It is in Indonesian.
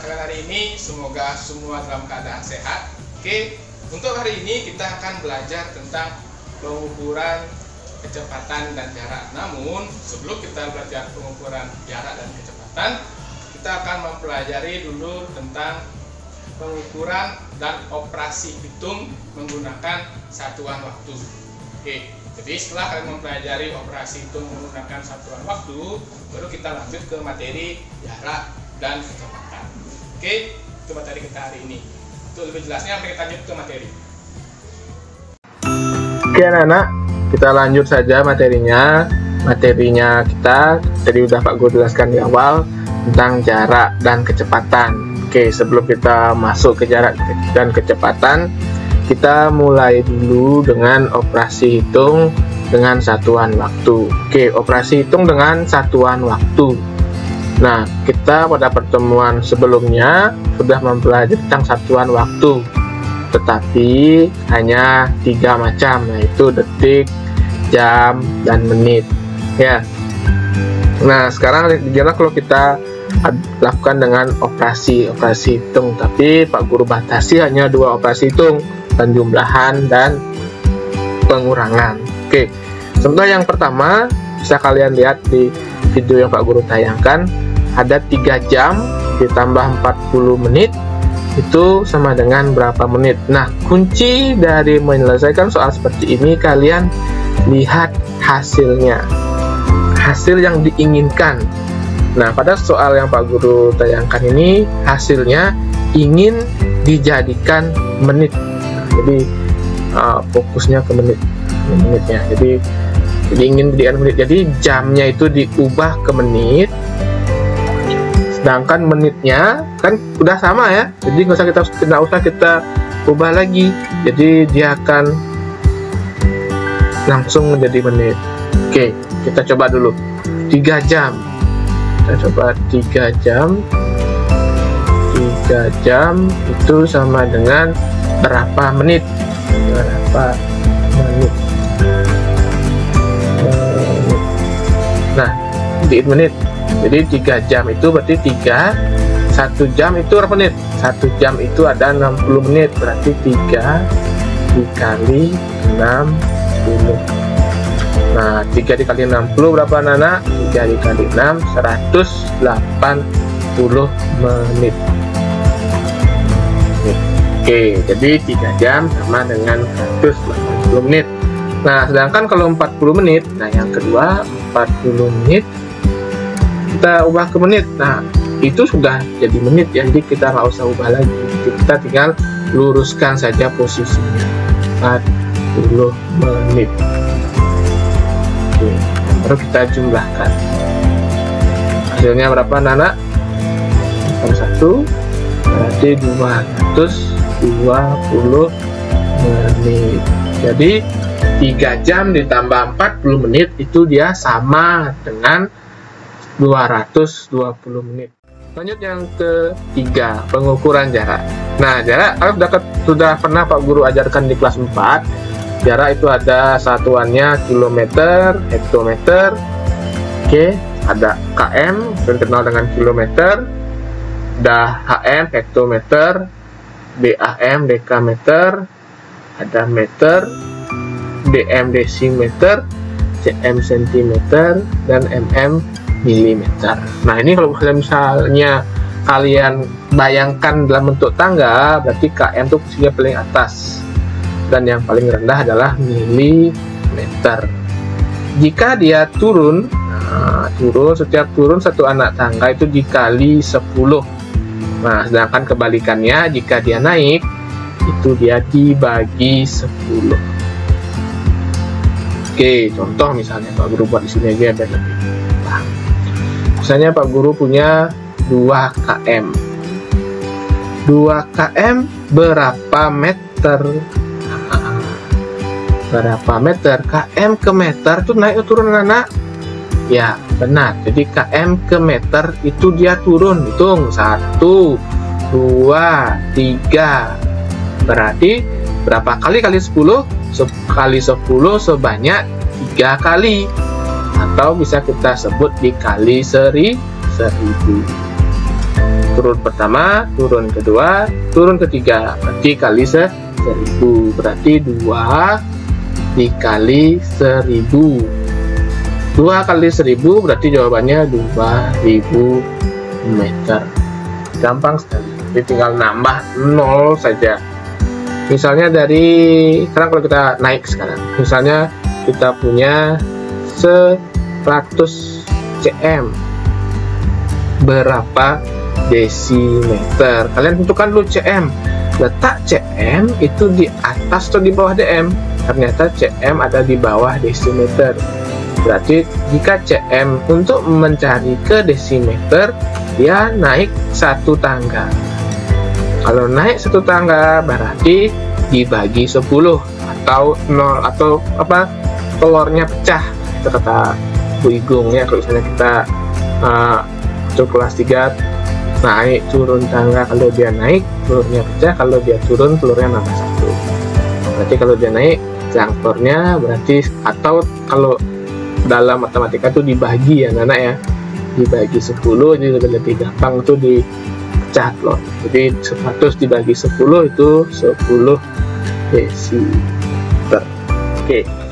kalian hari ini. Semoga semua dalam keadaan sehat. Oke, untuk hari ini kita akan belajar tentang pengukuran kecepatan dan jarak. Namun sebelum kita belajar pengukuran jarak dan kecepatan, kita akan mempelajari dulu tentang pengukuran dan operasi hitung menggunakan satuan waktu. Oke, jadi setelah kalian mempelajari operasi hitung menggunakan satuan waktu, baru kita lanjut ke materi jarak dan kecepatan. Oke, itu materi kita hari ini. Untuk lebih jelasnya, mari kita lanjut ke materi. Oke anak-anak, kita lanjut saja materinya. Materinya kita tadi udah Pak Guru jelaskan di awal tentang jarak dan kecepatan. Oke, sebelum kita masuk ke jarak dan kecepatan, kita mulai dulu dengan operasi hitung dengan satuan waktu. Oke, operasi hitung dengan satuan waktu. Nah, kita pada pertemuan sebelumnya sudah mempelajari tentang satuan waktu, tetapi hanya 3 macam, yaitu detik, jam, dan menit. Ya. Nah, sekarang gimana kalau kita lakukan dengan operasi hitung, tapi Pak Guru batasi hanya 2 operasi hitung, penjumlahan dan pengurangan. Oke, contoh yang pertama bisa kalian lihat di video yang Pak Guru tayangkan. Ada 3 jam ditambah 40 menit itu sama dengan berapa menit. Nah, kunci dari menyelesaikan soal seperti ini, kalian lihat hasilnya, hasil yang diinginkan. Nah, pada soal yang Pak Guru tayangkan ini, hasilnya ingin dijadikan menit. Jadi fokusnya ke menitnya. Jadi ingin dijadikan menit. Jadi jamnya itu diubah ke menit, sedangkan menitnya kan udah sama ya. Jadi nggak usah kita ubah lagi. Jadi dia akan langsung menjadi menit. Oke, kita coba dulu 3 jam. Kita coba 3 jam. 3 jam itu sama dengan berapa menit? Berapa menit? Nah, di menit. Jadi 3 jam itu berarti 1 jam itu berapa menit? 1 jam itu ada 60 menit, berarti 3 dikali 60. Nah, 3 dikali 60 berapa Nana? 3 dikali 6, 180 menit. Oke, jadi 3 jam sama dengan 180 menit. Nah, sedangkan kalau 40 menit, nah yang kedua 40 menit kita ubah ke menit. Nah, itu sudah jadi menit ya, jadi kita nggak usah ubah lagi. Jadi kita tinggal luruskan saja posisinya, 40 menit. Oke, baru kita jumlahkan. Hasilnya berapa Nana? 1 berarti 220 menit. Jadi 3 jam ditambah 40 menit itu dia sama dengan 220 menit. Lanjut yang ketiga, pengukuran jarak. Nah, jarak sudah pernah Pak Guru ajarkan di kelas 4. Jarak itu ada satuannya kilometer, hektometer. Oke, ada km, terkenal dengan kilometer. Ada HM, hektometer. DAM, dekameter. Ada meter, DM, desimeter. CM, sentimeter. Dan MM, milimeter. Nah, ini kalau misalnya kalian bayangkan dalam bentuk tangga, berarti km itu posisinya paling atas dan yang paling rendah adalah milimeter. Jika dia turun, setiap turun satu anak tangga itu dikali 10. Nah, sedangkan kebalikannya jika dia naik itu dia dibagi 10. Oke, contoh misalnya Pak Guru buat di sini aja biar lebih paham. Misalnya Pak Guru punya 2 km. 2 km berapa meter? Berapa meter? KM ke meter itu naik atau turun anak? Ya, benar. Jadi KM ke meter itu dia turun. Hitung 1, 2, 3. Berarti berapa kali 10? Kali 10 sebanyak 3 kali. Atau bisa kita sebut dikali 1000. turun pertama, turun kedua, turun ketiga, berarti kali 1000, berarti 2 dikali 1000. 2 kali 1000 berarti jawabannya 2000 meter. Gampang sekali, jadi tinggal nambah 0 saja. Misalnya sekarang kalau kita naik sekarang, misalnya kita punya 100 cm, berapa desimeter? Kalian tentukan dulu cm. Letak cm itu di atas atau di bawah dm? Ternyata cm ada di bawah desimeter. Berarti jika cm untuk mencari ke desimeter, dia naik 1 tangga. Kalau naik 1 tangga berarti dibagi 10 atau 0 atau apa, telurnya pecah. Itu kata Bu Igung ya, kalau misalnya kita untuk kelas 3 naik turun tangga, kalau dia naik telurnya pecah, kalau dia turun telurnya nambah 1. Berarti kalau dia naik telurnya berarti, atau kalau dalam matematika itu dibagi ya anak-anak ya, dibagi 10 jadi lebih gampang itu dipecah telur. Jadi 100 dibagi 10 itu 10 desimeter. Oke.